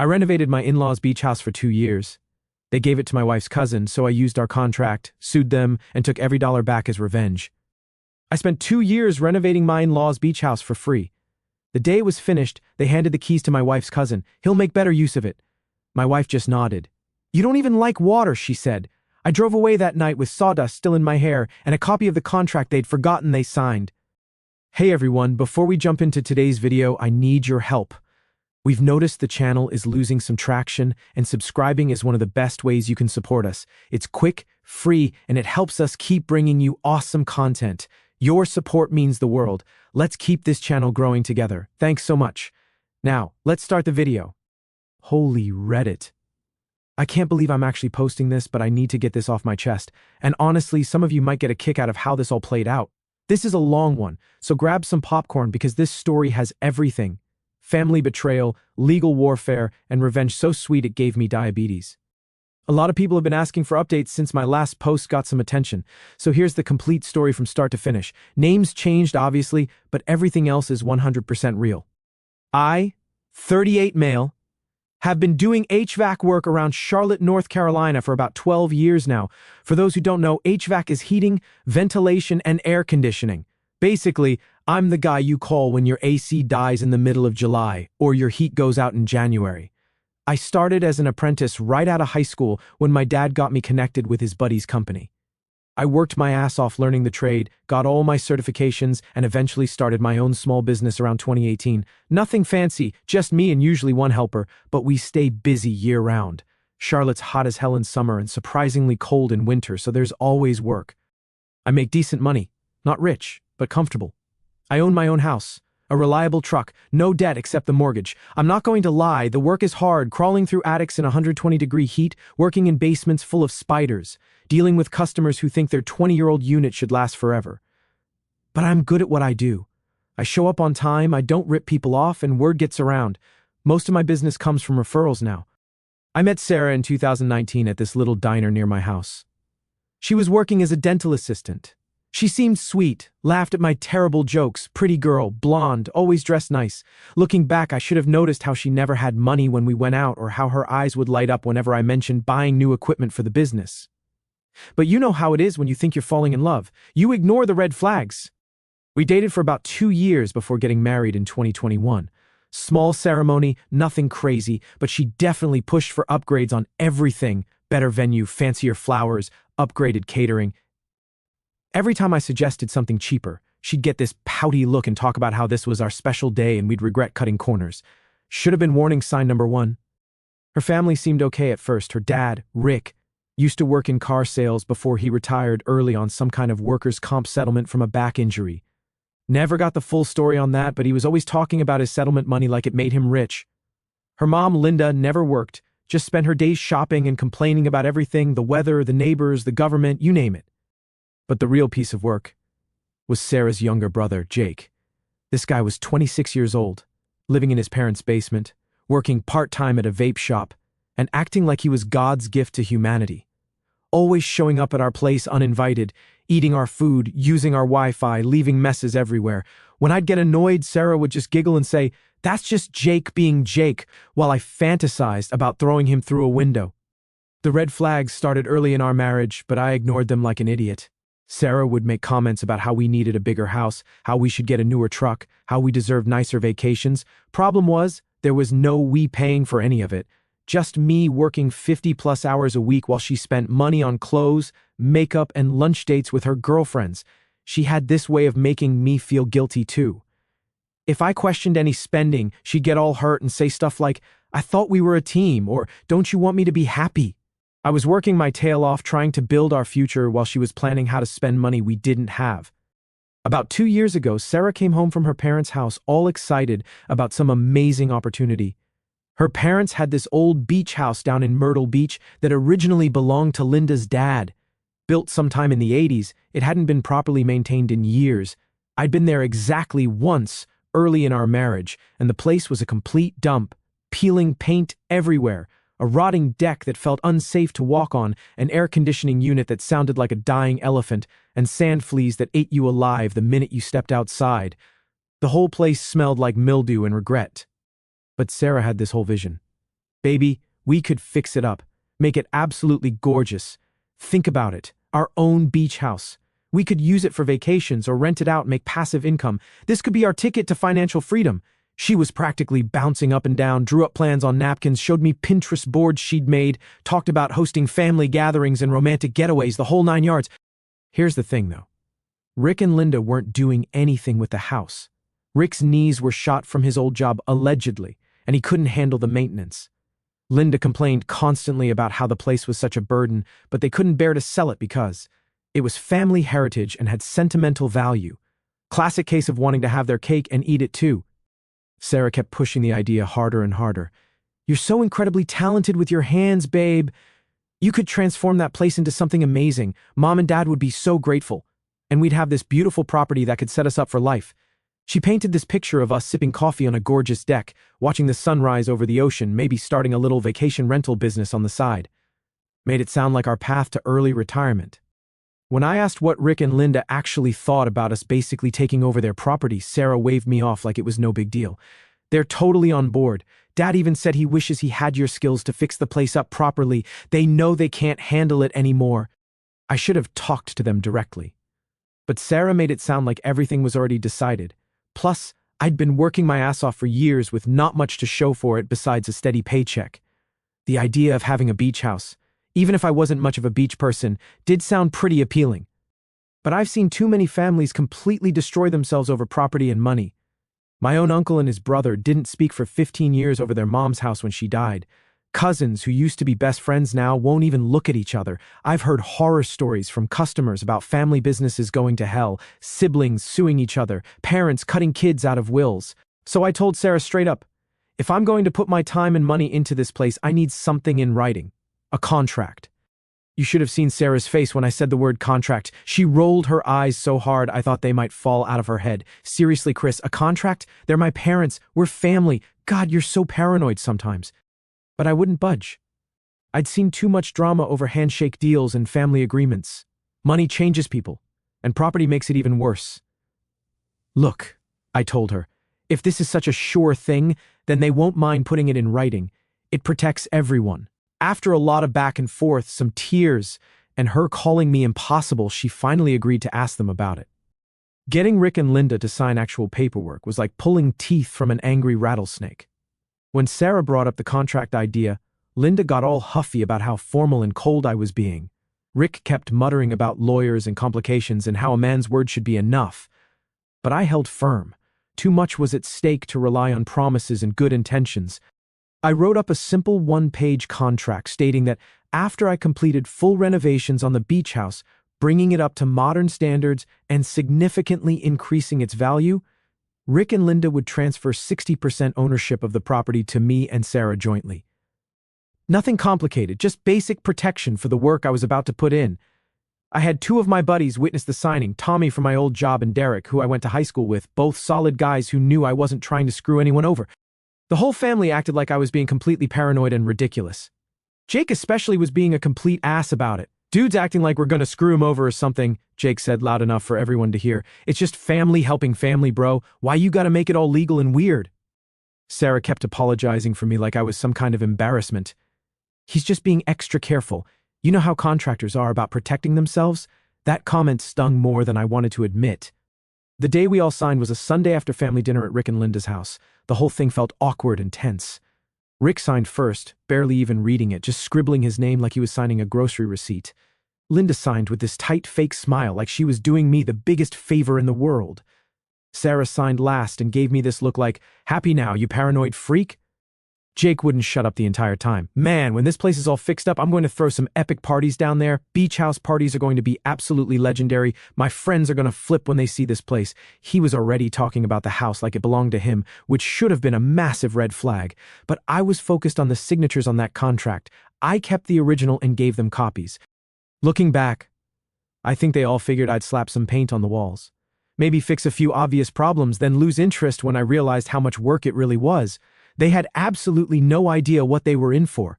I renovated my in-laws' beach house for 2 years. They gave it to my wife's cousin, so I used our contract, sued them, and took every dollar back as revenge. I spent 2 years renovating my in-laws' beach house for free. The day it was finished, they handed the keys to my wife's cousin. He'll make better use of it. My wife just nodded. You don't even like water, she said. I drove away that night with sawdust still in my hair and a copy of the contract they'd forgotten they signed. Hey everyone, before we jump into today's video, I need your help. We've noticed the channel is losing some traction, and subscribing is one of the best ways you can support us. It's quick, free, and it helps us keep bringing you awesome content. Your support means the world. Let's keep this channel growing together. Thanks so much. Now, let's start the video. Holy Reddit. I can't believe I'm actually posting this, but I need to get this off my chest. And honestly, some of you might get a kick out of how this all played out. This is a long one, so grab some popcorn because this story has everything. Family betrayal, legal warfare, and revenge so sweet it gave me diabetes. A lot of people have been asking for updates since my last post got some attention, so here's the complete story from start to finish. Names changed, obviously, but everything else is 100% real. I, 38 male, have been doing HVAC work around Charlotte, North Carolina for about 12 years now. For those who don't know, HVAC is heating, ventilation, and air conditioning. Basically, I'm the guy you call when your AC dies in the middle of July or your heat goes out in January. I started as an apprentice right out of high school when my dad got me connected with his buddy's company. I worked my ass off learning the trade, got all my certifications, and eventually started my own small business around 2018. Nothing fancy, just me and usually one helper, but we stay busy year-round. Charlotte's hot as hell in summer and surprisingly cold in winter, so there's always work. I make decent money, not rich, but comfortable. I own my own house, a reliable truck, no debt except the mortgage. I'm not going to lie, the work is hard, crawling through attics in 120-degree heat, working in basements full of spiders, dealing with customers who think their 20-year-old unit should last forever. But I'm good at what I do. I show up on time, I don't rip people off, and word gets around. Most of my business comes from referrals now. I met Sarah in 2019 at this little diner near my house. She was working as a dental assistant. She seemed sweet, laughed at my terrible jokes, pretty girl, blonde, always dressed nice. Looking back, I should have noticed how she never had money when we went out or how her eyes would light up whenever I mentioned buying new equipment for the business. But you know how it is when you think you're falling in love. You ignore the red flags. We dated for about 2 years before getting married in 2021. Small ceremony, nothing crazy, but she definitely pushed for upgrades on everything. Better venue, fancier flowers, upgraded catering. Every time I suggested something cheaper, she'd get this pouty look and talk about how this was our special day and we'd regret cutting corners. Should have been warning sign number 1. Her family seemed okay at first. Her dad, Rick, used to work in car sales before he retired early on some kind of workers' comp settlement from a back injury. Never got the full story on that, but he was always talking about his settlement money like it made him rich. Her mom, Linda, never worked, just spent her days shopping and complaining about everything, the weather, the neighbors, the government, you name it. But the real piece of work was Sarah's younger brother, Jake. This guy was 26 years old, living in his parents' basement, working part-time at a vape shop, and acting like he was God's gift to humanity. Always showing up at our place uninvited, eating our food, using our Wi-Fi, leaving messes everywhere. When I'd get annoyed, Sarah would just giggle and say, "That's just Jake being Jake," while I fantasized about throwing him through a window. The red flags started early in our marriage, but I ignored them like an idiot. Sarah would make comments about how we needed a bigger house, how we should get a newer truck, how we deserved nicer vacations. Problem was, there was no we paying for any of it. Just me working 50-plus hours a week while she spent money on clothes, makeup, and lunch dates with her girlfriends. She had this way of making me feel guilty too. If I questioned any spending, she'd get all hurt and say stuff like, "I thought we were a team," or "Don't you want me to be happy?" I was working my tail off trying to build our future while she was planning how to spend money we didn't have. About 2 years ago, Sarah came home from her parents' house all excited about some amazing opportunity. Her parents had this old beach house down in Myrtle Beach that originally belonged to Linda's dad. Built sometime in the 80s, it hadn't been properly maintained in years. I'd been there exactly once early in our marriage, and the place was a complete dump, peeling paint everywhere, a rotting deck that felt unsafe to walk on, an air conditioning unit that sounded like a dying elephant, and sand fleas that ate you alive the minute you stepped outside. The whole place smelled like mildew and regret. But Sarah had this whole vision. Baby, we could fix it up, make it absolutely gorgeous. Think about it, our own beach house. We could use it for vacations or rent it out and make passive income. This could be our ticket to financial freedom. She was practically bouncing up and down, drew up plans on napkins, showed me Pinterest boards she'd made, talked about hosting family gatherings and romantic getaways, the whole 9 yards. Here's the thing, though. Rick and Linda weren't doing anything with the house. Rick's knees were shot from his old job, allegedly, and he couldn't handle the maintenance. Linda complained constantly about how the place was such a burden, but they couldn't bear to sell it because it was family heritage and had sentimental value. Classic case of wanting to have their cake and eat it too. Sarah kept pushing the idea harder and harder. You're so incredibly talented with your hands, babe. You could transform that place into something amazing. Mom and Dad would be so grateful. And we'd have this beautiful property that could set us up for life. She painted this picture of us sipping coffee on a gorgeous deck, watching the sunrise over the ocean, maybe starting a little vacation rental business on the side. Made it sound like our path to early retirement. When I asked what Rick and Linda actually thought about us basically taking over their property, Sarah waved me off like it was no big deal. They're totally on board. Dad even said he wishes he had your skills to fix the place up properly. They know they can't handle it anymore. I should have talked to them directly. But Sarah made it sound like everything was already decided. Plus, I'd been working my ass off for years with not much to show for it besides a steady paycheck. The idea of having a beach house, even if I wasn't much of a beach person, did sound pretty appealing. But I've seen too many families completely destroy themselves over property and money. My own uncle and his brother didn't speak for 15 years over their mom's house when she died. Cousins who used to be best friends now won't even look at each other. I've heard horror stories from customers about family businesses going to hell, siblings suing each other, parents cutting kids out of wills. So I told Sarah straight up, if I'm going to put my time and money into this place, I need something in writing. A contract. You should have seen Sarah's face when I said the word contract. She rolled her eyes so hard I thought they might fall out of her head. Seriously, Chris, a contract? They're my parents. We're family. God, you're so paranoid sometimes. But I wouldn't budge. I'd seen too much drama over handshake deals and family agreements. Money changes people, and property makes it even worse. Look, I told her, if this is such a sure thing, then they won't mind putting it in writing. It protects everyone. After a lot of back and forth, some tears, and her calling me impossible, she finally agreed to ask them about it. Getting Rick and Linda to sign actual paperwork was like pulling teeth from an angry rattlesnake. When Sarah brought up the contract idea, Linda got all huffy about how formal and cold I was being. Rick kept muttering about lawyers and complications and how a man's word should be enough. But I held firm. Too much was at stake to rely on promises and good intentions. I wrote up a simple one-page contract stating that after I completed full renovations on the beach house, bringing it up to modern standards and significantly increasing its value, Rick and Linda would transfer 60% ownership of the property to me and Sarah jointly. Nothing complicated, just basic protection for the work I was about to put in. I had two of my buddies witness the signing, Tommy from my old job and Derek, who I went to high school with, both solid guys who knew I wasn't trying to screw anyone over. The whole family acted like I was being completely paranoid and ridiculous. Jake especially was being a complete ass about it. Dude's acting like we're gonna screw him over or something, Jake said loud enough for everyone to hear. It's just family helping family, bro. Why you gotta make it all legal and weird? Sarah kept apologizing for me like I was some kind of embarrassment. He's just being extra careful. You know how contractors are about protecting themselves? That comment stung more than I wanted to admit. The day we all signed was a Sunday after family dinner at Rick and Linda's house. The whole thing felt awkward and tense. Rick signed first, barely even reading it, just scribbling his name like he was signing a grocery receipt. Linda signed with this tight fake smile like she was doing me the biggest favor in the world. Sarah signed last and gave me this look like, happy now, you paranoid freak? Jake wouldn't shut up the entire time. Man, when this place is all fixed up, I'm going to throw some epic parties down there. Beach house parties are going to be absolutely legendary. My friends are going to flip when they see this place. He was already talking about the house like it belonged to him, which should have been a massive red flag. But I was focused on the signatures on that contract. I kept the original and gave them copies. Looking back, I think they all figured I'd slap some paint on the walls. Maybe fix a few obvious problems, then lose interest when I realized how much work it really was. They had absolutely no idea what they were in for.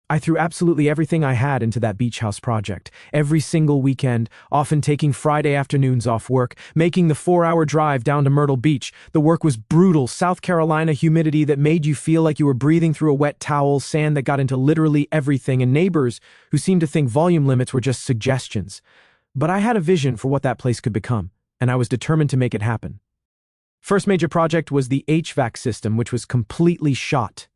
I threw absolutely everything I had into that beach house project. Every single weekend, often taking Friday afternoons off work, making the 4-hour drive down to Myrtle Beach. The work was brutal, South Carolina humidity that made you feel like you were breathing through a wet towel, sand that got into literally everything, and neighbors who seemed to think volume limits were just suggestions. But I had a vision for what that place could become, and I was determined to make it happen. First major project was the HVAC system, which was completely shot.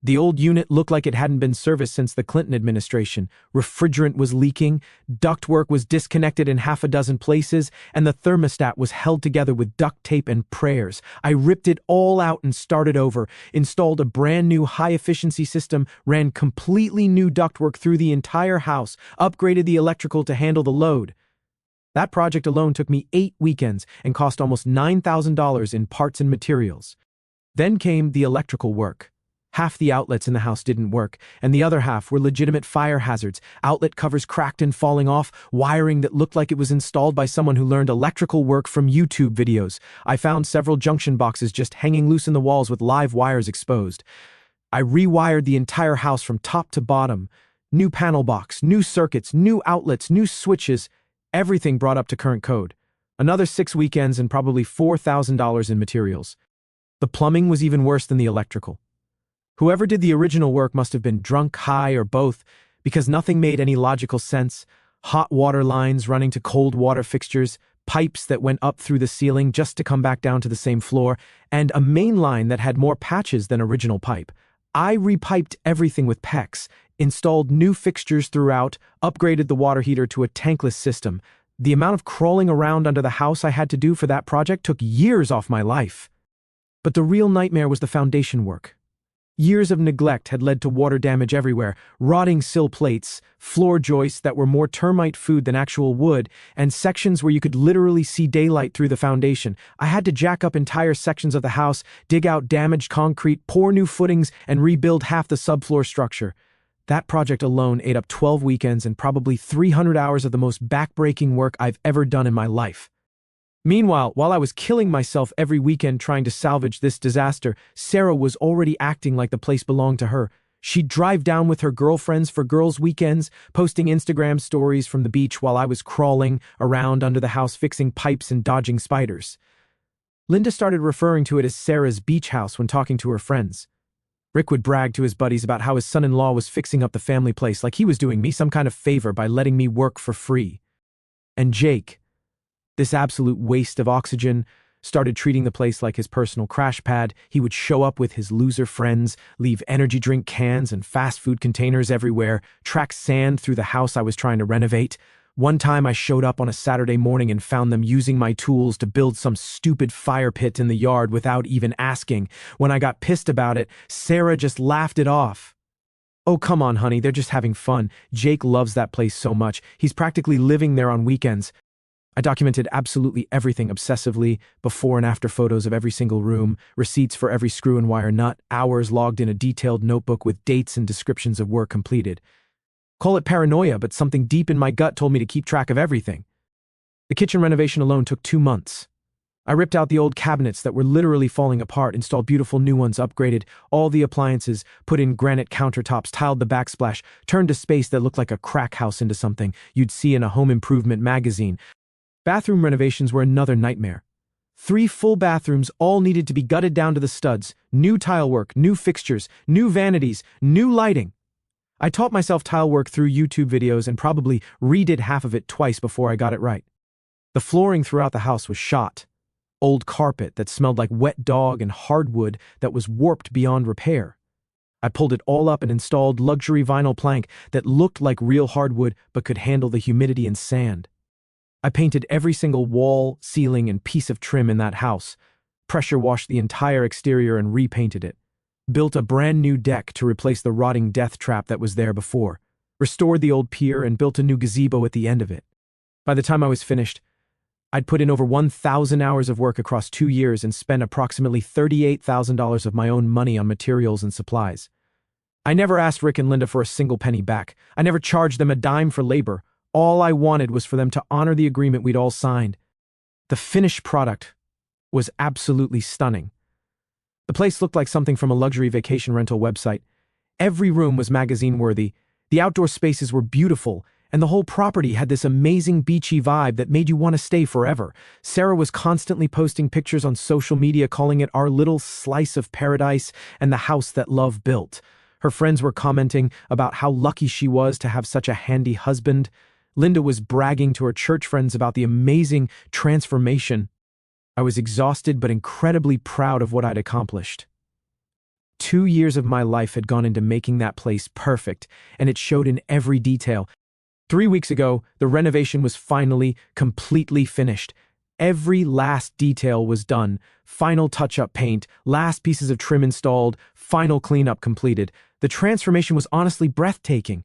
The old unit looked like it hadn't been serviced since the Clinton administration. Refrigerant was leaking, ductwork was disconnected in half a dozen places, and the thermostat was held together with duct tape and prayers. I ripped it all out and started over, installed a brand new high-efficiency system, ran completely new ductwork through the entire house, upgraded the electrical to handle the load. That project alone took me 8 weekends and cost almost $9,000 in parts and materials. Then came the electrical work. Half the outlets in the house didn't work, and the other half were legitimate fire hazards. Outlet covers cracked and falling off, wiring that looked like it was installed by someone who learned electrical work from YouTube videos. I found several junction boxes just hanging loose in the walls with live wires exposed. I rewired the entire house from top to bottom. New panel box, new circuits, new outlets, new switches, everything brought up to current code. Another 6 weekends and probably $4,000 in materials. The plumbing was even worse than the electrical. Whoever did the original work must have been drunk, high, or both, because nothing made any logical sense. Hot water lines running to cold water fixtures, pipes that went up through the ceiling just to come back down to the same floor, and a main line that had more patches than original pipe. I repiped everything with PEX, installed new fixtures throughout, upgraded the water heater to a tankless system. The amount of crawling around under the house I had to do for that project took years off my life. But the real nightmare was the foundation work. Years of neglect had led to water damage everywhere, rotting sill plates, floor joists that were more termite food than actual wood, and sections where you could literally see daylight through the foundation. I had to jack up entire sections of the house, dig out damaged concrete, pour new footings, and rebuild half the subfloor structure. That project alone ate up 12 weekends and probably 300 hours of the most backbreaking work I've ever done in my life. Meanwhile, while I was killing myself every weekend trying to salvage this disaster, Sarah was already acting like the place belonged to her. She'd drive down with her girlfriends for girls' weekends, posting Instagram stories from the beach while I was crawling around under the house fixing pipes and dodging spiders. Linda started referring to it as Sarah's beach house when talking to her friends. Rick would brag to his buddies about how his son-in-law was fixing up the family place like he was doing me some kind of favor by letting me work for free. And Jake, this absolute waste of oxygen, started treating the place like his personal crash pad. He would show up with his loser friends, leave energy drink cans and fast food containers everywhere, track sand through the house I was trying to renovate. One time I showed up on a Saturday morning and found them using my tools to build some stupid fire pit in the yard without even asking. When I got pissed about it, Sarah just laughed it off. "Oh, come on, honey, they're just having fun. Jake loves that place so much. He's practically living there on weekends." I documented absolutely everything obsessively, before and after photos of every single room, receipts for every screw and wire nut, hours logged in a detailed notebook with dates and descriptions of work completed. Call it paranoia, but something deep in my gut told me to keep track of everything. The kitchen renovation alone took 2 months. I ripped out the old cabinets that were literally falling apart, installed beautiful new ones, upgraded all the appliances, put in granite countertops, tiled the backsplash, turned a space that looked like a crack house into something you'd see in a home improvement magazine. Bathroom renovations were another nightmare. 3 full bathrooms all needed to be gutted down to the studs, new tile work, new fixtures, new vanities, new lighting. I taught myself tile work through YouTube videos and probably redid half of it twice before I got it right. The flooring throughout the house was shot. Old carpet that smelled like wet dog and hardwood that was warped beyond repair. I pulled it all up and installed luxury vinyl plank that looked like real hardwood but could handle the humidity and sand. I painted every single wall, ceiling, and piece of trim in that house, pressure washed the entire exterior and repainted it, built a brand new deck to replace the rotting death trap that was there before, restored the old pier and built a new gazebo at the end of it. By the time I was finished, I'd put in over 1,000 hours of work across 2 years and spent approximately $38,000 of my own money on materials and supplies. I never asked Rick and Linda for a single penny back. I never charged them a dime for labor. All I wanted was for them to honor the agreement we'd all signed. The finished product was absolutely stunning. The place looked like something from a luxury vacation rental website. Every room was magazine-worthy, the outdoor spaces were beautiful, and the whole property had this amazing beachy vibe that made you want to stay forever. Sarah was constantly posting pictures on social media calling it our little slice of paradise and the house that love built. Her friends were commenting about how lucky she was to have such a handy husband. Linda was bragging to her church friends about the amazing transformation. I was exhausted but incredibly proud of what I'd accomplished. 2 years of my life had gone into making that place perfect, and it showed in every detail. 3 weeks ago, the renovation was finally, completely finished. Every last detail was done. Final touch-up paint, last pieces of trim installed, final cleanup completed. The transformation was honestly breathtaking.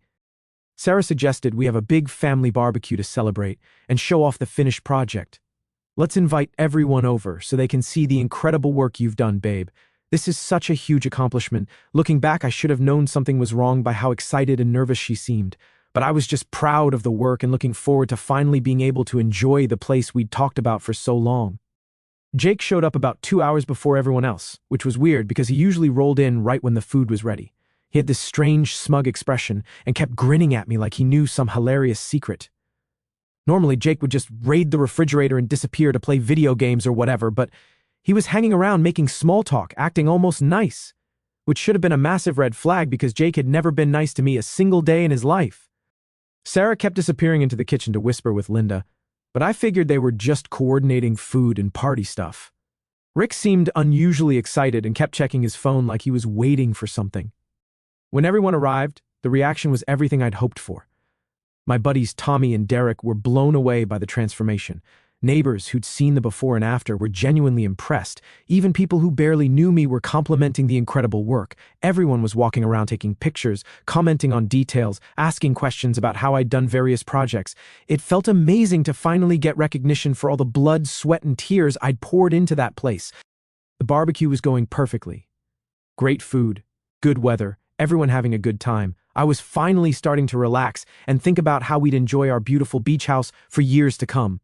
Sarah suggested we have a big family barbecue to celebrate and show off the finished project. Let's invite everyone over so they can see the incredible work you've done, babe. This is such a huge accomplishment. Looking back, I should have known something was wrong by how excited and nervous she seemed. But I was just proud of the work and looking forward to finally being able to enjoy the place we'd talked about for so long. Jake showed up about 2 hours before everyone else, which was weird because he usually rolled in right when the food was ready. He had this strange, smug expression and kept grinning at me like he knew some hilarious secret. Normally, Jake would just raid the refrigerator and disappear to play video games or whatever, but he was hanging around making small talk, acting almost nice, which should have been a massive red flag because Jake had never been nice to me a single day in his life. Sarah kept disappearing into the kitchen to whisper with Linda, but I figured they were just coordinating food and party stuff. Rick seemed unusually excited and kept checking his phone like he was waiting for something. When everyone arrived, the reaction was everything I'd hoped for. My buddies Tommy and Derek were blown away by the transformation. Neighbors who'd seen the before and after were genuinely impressed. Even people who barely knew me were complimenting the incredible work. Everyone was walking around taking pictures, commenting on details, asking questions about how I'd done various projects. It felt amazing to finally get recognition for all the blood, sweat, and tears I'd poured into that place. The barbecue was going perfectly. Great food, good weather, everyone having a good time. I was finally starting to relax and think about how we'd enjoy our beautiful beach house for years to come.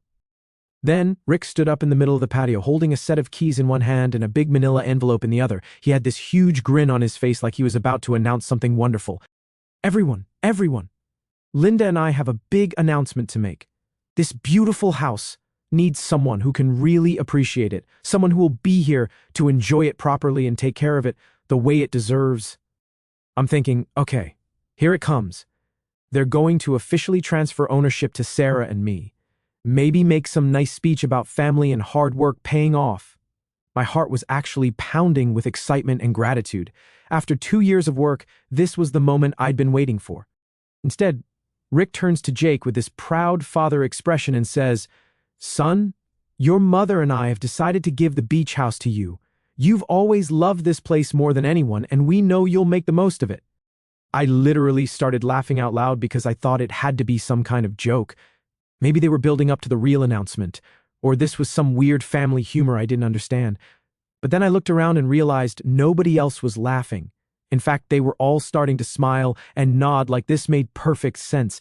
Then, Rick stood up in the middle of the patio, holding a set of keys in one hand and a big manila envelope in the other. He had this huge grin on his face like he was about to announce something wonderful. Everyone. Linda and I have a big announcement to make. This beautiful house needs someone who can really appreciate it, someone who will be here to enjoy it properly and take care of it the way it deserves. I'm thinking, okay, here it comes. They're going to officially transfer ownership to Sarah and me. Maybe make some nice speech about family and hard work paying off. My heart was actually pounding with excitement and gratitude. After 2 years of work, this was the moment I'd been waiting for. Instead, Rick turns to Jake with this proud father expression and says, "Son, your mother and I have decided to give the beach house to you. You've always loved this place more than anyone, and we know you'll make the most of it." I literally started laughing out loud because I thought it had to be some kind of joke. Maybe they were building up to the real announcement, or this was some weird family humor I didn't understand. But then I looked around and realized nobody else was laughing. In fact, they were all starting to smile and nod like this made perfect sense.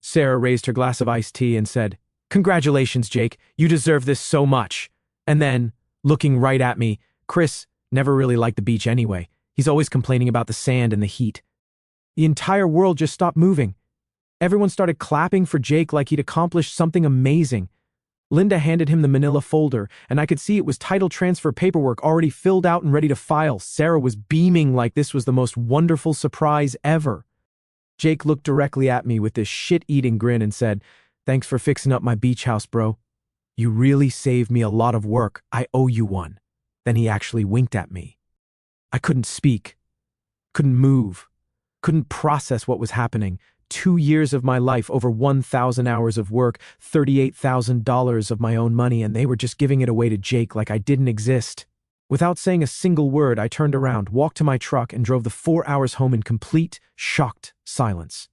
Sarah raised her glass of iced tea and said, "Congratulations, Jake. You deserve this so much." And then, looking right at me, Chris never really liked the beach anyway. He's always complaining about the sand and the heat. The entire world just stopped moving. Everyone started clapping for Jake like he'd accomplished something amazing. Linda handed him the manila folder, and I could see it was title transfer paperwork already filled out and ready to file. Sarah was beaming like this was the most wonderful surprise ever. Jake looked directly at me with this shit-eating grin and said, "Thanks for fixing up my beach house, bro. You really saved me a lot of work. I owe you one." Then he actually winked at me. I couldn't speak, couldn't move, couldn't process what was happening. 2 years of my life, over 1,000 hours of work, $38,000 of my own money, and they were just giving it away to Jake like I didn't exist. Without saying a single word, I turned around, walked to my truck, and drove the 4 hours home in complete, shocked silence.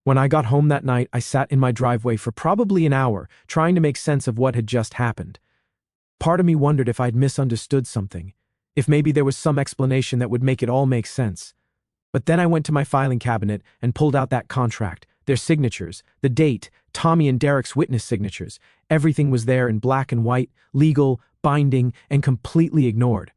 When I got home that night, I sat in my driveway for probably an hour, trying to make sense of what had just happened. Part of me wondered if I'd misunderstood something, if maybe there was some explanation that would make it all make sense. But then I went to my filing cabinet and pulled out that contract, their signatures, the date, Tommy and Derek's witness signatures. Everything was there in black and white, legal, binding, and completely ignored.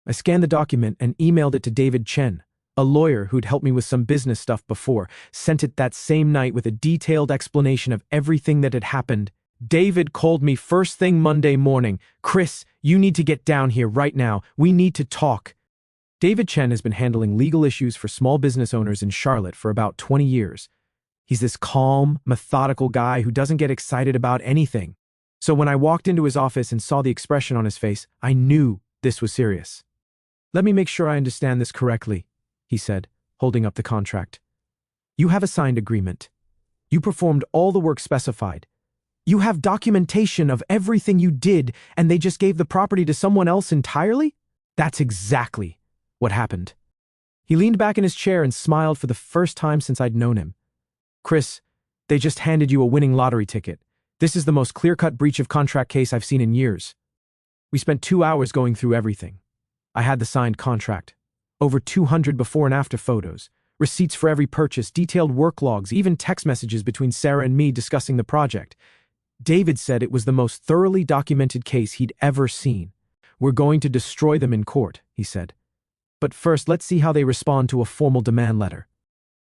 I scanned the document and emailed it to David Chen, A lawyer who'd helped me with some business stuff before sent it that same night with a detailed explanation of everything that had happened. David called me first thing Monday morning. "Chris, you need to get down here right now. We need to talk." David Chen has been handling legal issues for small business owners in Charlotte for about 20 years. He's this calm, methodical guy who doesn't get excited about anything. So when I walked into his office and saw the expression on his face, I knew this was serious. "Let me make sure I understand this correctly," he said, holding up the contract. "You have a signed agreement. You performed all the work specified. You have documentation of everything you did, and they just gave the property to someone else entirely?" That's exactly what happened. He leaned back in his chair and smiled for the first time since I'd known him. "Chris, they just handed you a winning lottery ticket. This is the most clear-cut breach of contract case I've seen in years." We spent 2 hours going through everything. I had the signed contract, over 200 before and after photos, receipts for every purchase, detailed work logs, even text messages between Sarah and me discussing the project. David said it was the most thoroughly documented case he'd ever seen. "We're going to destroy them in court," he said. "But first, let's see how they respond to a formal demand letter."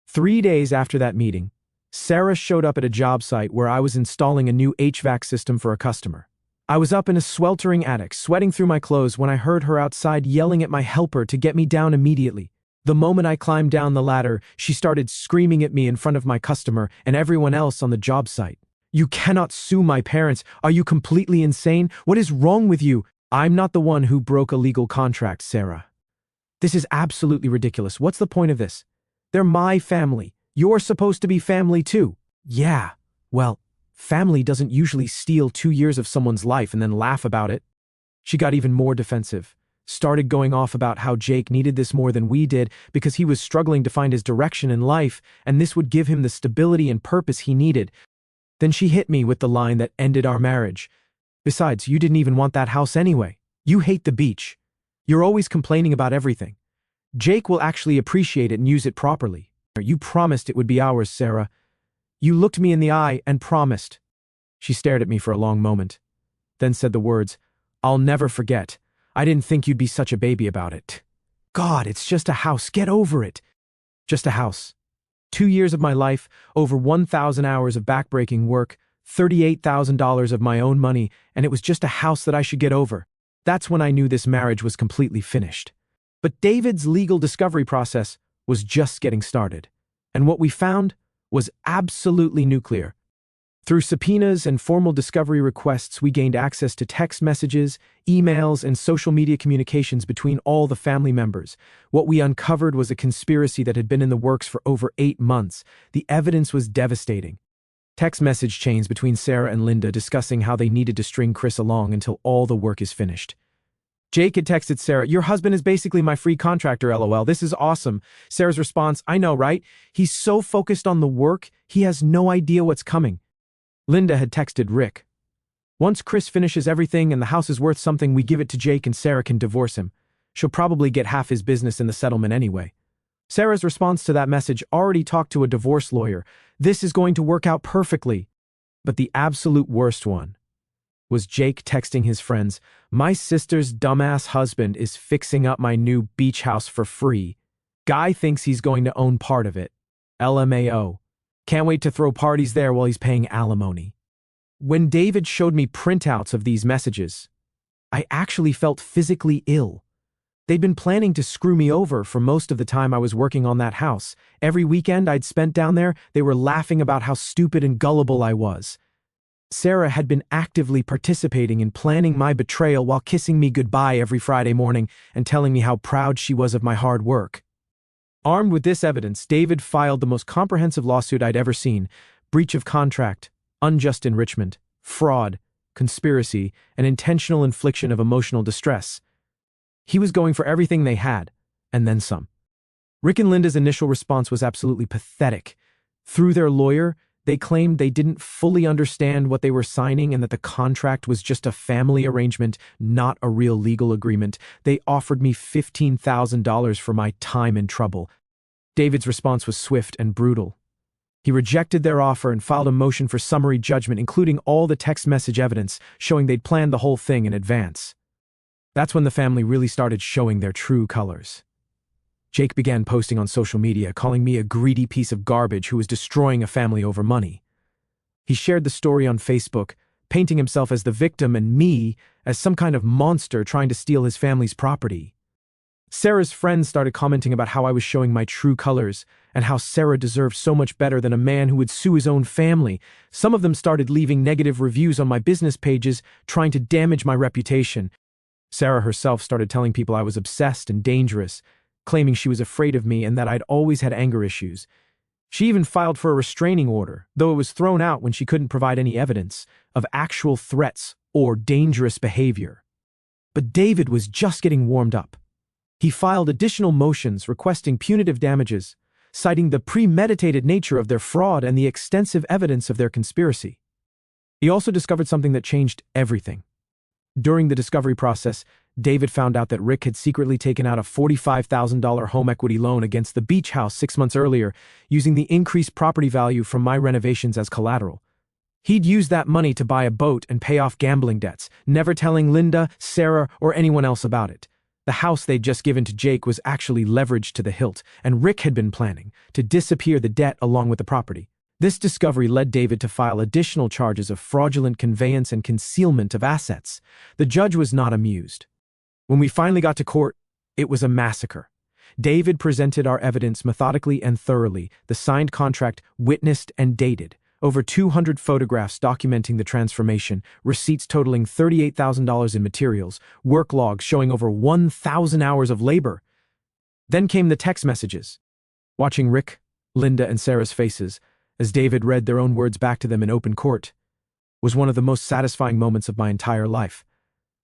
3 days after that meeting, Sarah showed up at a job site where I was installing a new HVAC system for a customer. I was up in a sweltering attic, sweating through my clothes when I heard her outside yelling at my helper to get me down immediately. The moment I climbed down the ladder, she started screaming at me in front of my customer and everyone else on the job site. "You cannot sue my parents. Are you completely insane? What is wrong with you?" "I'm not the one who broke a legal contract, Sarah. This is absolutely ridiculous. What's the point of this? They're my family. You're supposed to be family too." "Yeah, well, family doesn't usually steal 2 years of someone's life and then laugh about it." She got even more defensive, started going off about how Jake needed this more than we did because he was struggling to find his direction in life, and this would give him the stability and purpose he needed. Then she hit me with the line that ended our marriage. "Besides, you didn't even want that house anyway. You hate the beach. You're always complaining about everything. Jake will actually appreciate it and use it properly. You promised it would be ours, Sarah. You looked me in the eye and promised." She stared at me for a long moment, then said the words, "I'll never forget. I didn't think you'd be such a baby about it. God, it's just a house. Get over it." Just a house. 2 years of my life, over 1,000 hours of backbreaking work, $38,000 of my own money, and it was just a house that I should get over. That's when I knew this marriage was completely finished. But David's legal discovery process was just getting started, and what we found was absolutely nuclear. Through subpoenas and formal discovery requests, we gained access to text messages, emails, and social media communications between all the family members. What we uncovered was a conspiracy that had been in the works for over 8 months. The evidence was devastating. Text message chains between Sarah and Linda discussing how they needed to string Chris along until all the work is finished. Jake had texted Sarah, "Your husband is basically my free contractor, LOL. This is awesome." Sarah's response, "I know, right? He's so focused on the work, he has no idea what's coming." Linda had texted Rick, "Once Chris finishes everything and the house is worth something, we give it to Jake and Sarah can divorce him. She'll probably get half his business in the settlement anyway." Sarah's response to that message, "Already talked to a divorce lawyer. This is going to work out perfectly." But the absolute worst one was Jake texting his friends, "My sister's dumbass husband is fixing up my new beach house for free. Guy thinks he's going to own part of it. LMAO. Can't wait to throw parties there while he's paying alimony." When David showed me printouts of these messages, I actually felt physically ill. They'd been planning to screw me over for most of the time I was working on that house. Every weekend I'd spent down there, they were laughing about how stupid and gullible I was. Sarah had been actively participating in planning my betrayal while kissing me goodbye every Friday morning and telling me how proud she was of my hard work. Armed with this evidence, David filed the most comprehensive lawsuit I'd ever seen: breach of contract, unjust enrichment, fraud, conspiracy, and intentional infliction of emotional distress. He was going for everything they had, and then some. Rick and Linda's initial response was absolutely pathetic. Through their lawyer, they claimed they didn't fully understand what they were signing and that the contract was just a family arrangement, not a real legal agreement. They offered me $15,000 for my time and trouble. David's response was swift and brutal. He rejected their offer and filed a motion for summary judgment, including all the text message evidence showing they'd planned the whole thing in advance. That's when the family really started showing their true colors. Jake began posting on social media, calling me a greedy piece of garbage who was destroying a family over money. He shared the story on Facebook, painting himself as the victim and me as some kind of monster trying to steal his family's property. Sarah's friends started commenting about how I was showing my true colors and how Sarah deserved so much better than a man who would sue his own family. Some of them started leaving negative reviews on my business pages, trying to damage my reputation. Sarah herself started telling people I was obsessed and dangerous, claiming she was afraid of me and that I'd always had anger issues. She even filed for a restraining order, though it was thrown out when she couldn't provide any evidence of actual threats or dangerous behavior. But David was just getting warmed up. He filed additional motions requesting punitive damages, citing the premeditated nature of their fraud and the extensive evidence of their conspiracy. He also discovered something that changed everything. During the discovery process, David found out that Rick had secretly taken out a $45,000 home equity loan against the beach house 6 months earlier, using the increased property value from my renovations as collateral. He'd used that money to buy a boat and pay off gambling debts, never telling Linda, Sarah, or anyone else about it. The house they'd just given to Jake was actually leveraged to the hilt, and Rick had been planning to disappear the debt along with the property. This discovery led David to file additional charges of fraudulent conveyance and concealment of assets. The judge was not amused. When we finally got to court, it was a massacre. David presented our evidence methodically and thoroughly, the signed contract witnessed and dated, over 200 photographs documenting the transformation, receipts totaling $38,000 in materials, work logs showing over 1,000 hours of labor. Then came the text messages. Watching Rick, Linda, and Sarah's faces, as David read their own words back to them in open court, was one of the most satisfying moments of my entire life.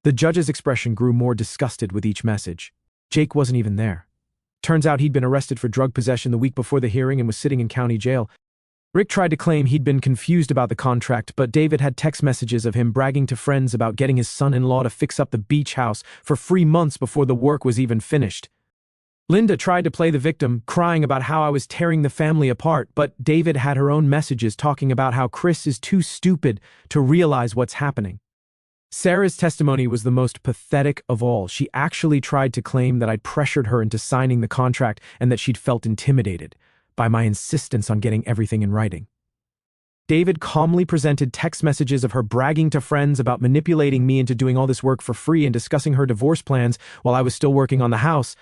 The judge's expression grew more disgusted with each message. Jake wasn't even there. Turns out he'd been arrested for drug possession the week before the hearing and was sitting in county jail. Rick tried to claim he'd been confused about the contract, but David had text messages of him bragging to friends about getting his son-in-law to fix up the beach house for free months before the work was even finished. Linda tried to play the victim, crying about how I was tearing the family apart, but David had her own messages talking about how Chris is too stupid to realize what's happening. Sarah's testimony was the most pathetic of all. She actually tried to claim that I'd pressured her into signing the contract and that she'd felt intimidated by my insistence on getting everything in writing. David calmly presented text messages of her bragging to friends about manipulating me into doing all this work for free and discussing her divorce plans while I was still working on the house.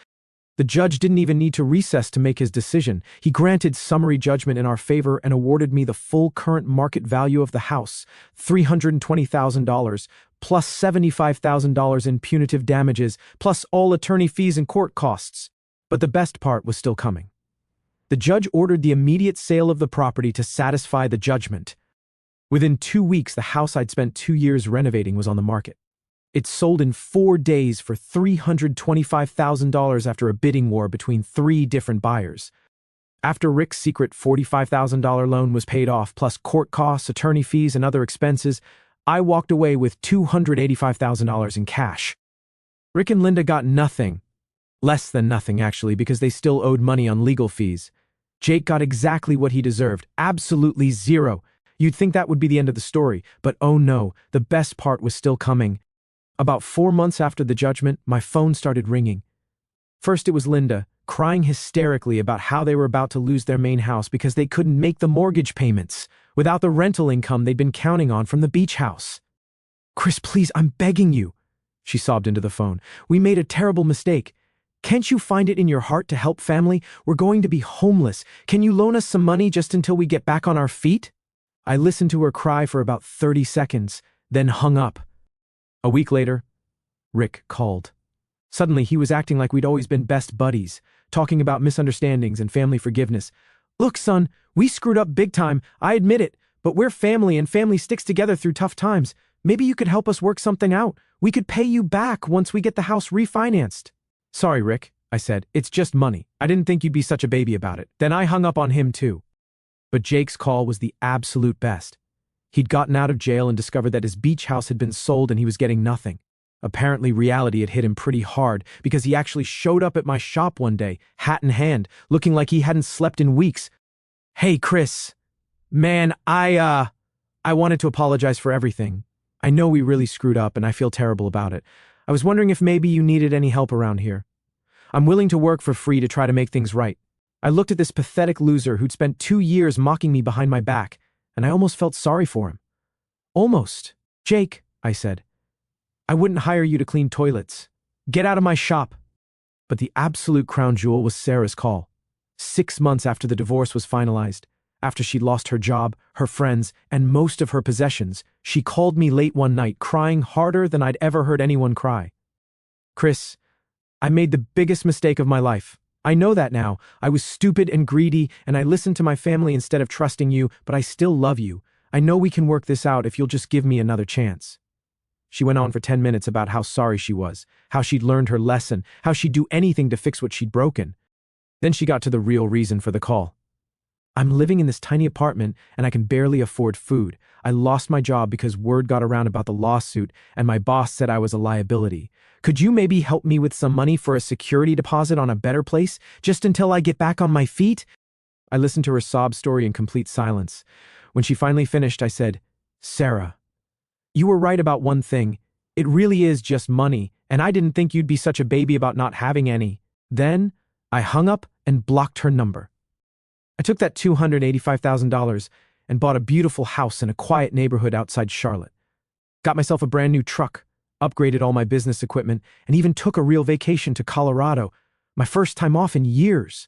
The judge didn't even need to recess to make his decision. He granted summary judgment in our favor and awarded me the full current market value of the house, $320,000, plus $75,000 in punitive damages, plus all attorney fees and court costs. But the best part was still coming. The judge ordered the immediate sale of the property to satisfy the judgment. Within 2 weeks, the house I'd spent 2 years renovating was on the market. It sold in 4 days for $325,000 after a bidding war between 3 different buyers. After Rick's secret $45,000 loan was paid off, plus court costs, attorney fees, and other expenses, I walked away with $285,000 in cash. Rick and Linda got nothing. Less than nothing, actually, because they still owed money on legal fees. Jake got exactly what he deserved, absolutely zero. You'd think that would be the end of the story, but oh no, the best part was still coming. About 4 months after the judgment, my phone started ringing. First it was Linda, crying hysterically about how they were about to lose their main house because they couldn't make the mortgage payments without the rental income they'd been counting on from the beach house. "Chris, please, I'm begging you," she sobbed into the phone. "We made a terrible mistake. Can't you find it in your heart to help family? We're going to be homeless. Can you loan us some money just until we get back on our feet?" I listened to her cry for about 30 seconds, then hung up. A week later, Rick called. Suddenly, he was acting like we'd always been best buddies, talking about misunderstandings and family forgiveness. "Look, son, we screwed up big time, I admit it, but we're family and family sticks together through tough times. Maybe you could help us work something out. We could pay you back once we get the house refinanced." "Sorry, Rick," I said. "It's just money. I didn't think you'd be such a baby about it." Then I hung up on him too. But Jake's call was the absolute best. He'd gotten out of jail and discovered that his beach house had been sold and he was getting nothing. Apparently, reality had hit him pretty hard because he actually showed up at my shop one day, hat in hand, looking like he hadn't slept in weeks. "Hey, Chris. Man, I wanted to apologize for everything. I know we really screwed up and I feel terrible about it. I was wondering if maybe you needed any help around here." I'm willing to work for free to try to make things right. I looked at this pathetic loser who'd spent 2 years mocking me behind my back, and I almost felt sorry for him. Almost. Jake, I said, I wouldn't hire you to clean toilets. Get out of my shop. But the absolute crown jewel was Sarah's call. 6 months after the divorce was finalized, after she'd lost her job, her friends, and most of her possessions, she called me late one night, crying harder than I'd ever heard anyone cry. Chris, I made the biggest mistake of my life. I know that now. I was stupid and greedy, and I listened to my family instead of trusting you, but I still love you. I know we can work this out if you'll just give me another chance. She went on for 10 minutes about how sorry she was, how she'd learned her lesson, how she'd do anything to fix what she'd broken. Then she got to the real reason for the call. I'm living in this tiny apartment and I can barely afford food. I lost my job because word got around about the lawsuit and my boss said I was a liability. Could you maybe help me with some money for a security deposit on a better place, just until I get back on my feet? I listened to her sob story in complete silence. When she finally finished, I said, Sarah, you were right about one thing. It really is just money, and I didn't think you'd be such a baby about not having any. Then I hung up and blocked her number. I took that $285,000 and bought a beautiful house in a quiet neighborhood outside Charlotte. Got myself a brand new truck, upgraded all my business equipment, and even took a real vacation to Colorado, my first time off in years.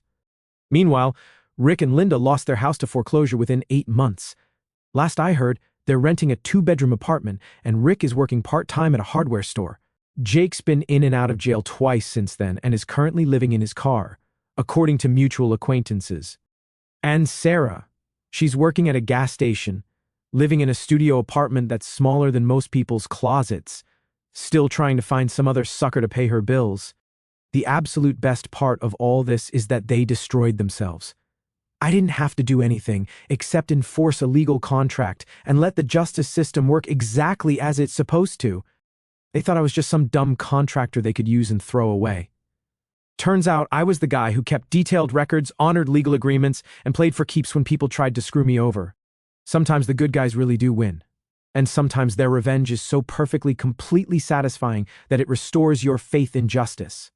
Meanwhile, Rick and Linda lost their house to foreclosure within 8 months. Last I heard, they're renting a 2-bedroom apartment, and Rick is working part-time at a hardware store. Jake's been in and out of jail twice since then and is currently living in his car, according to mutual acquaintances. And Sarah, she's working at a gas station, living in a studio apartment that's smaller than most people's closets, still trying to find some other sucker to pay her bills. The absolute best part of all this is that they destroyed themselves. I didn't have to do anything except enforce a legal contract and let the justice system work exactly as it's supposed to. They thought I was just some dumb contractor they could use and throw away. Turns out I was the guy who kept detailed records, honored legal agreements, and played for keeps when people tried to screw me over. Sometimes the good guys really do win. And sometimes their revenge is so perfectly, completely satisfying that it restores your faith in justice.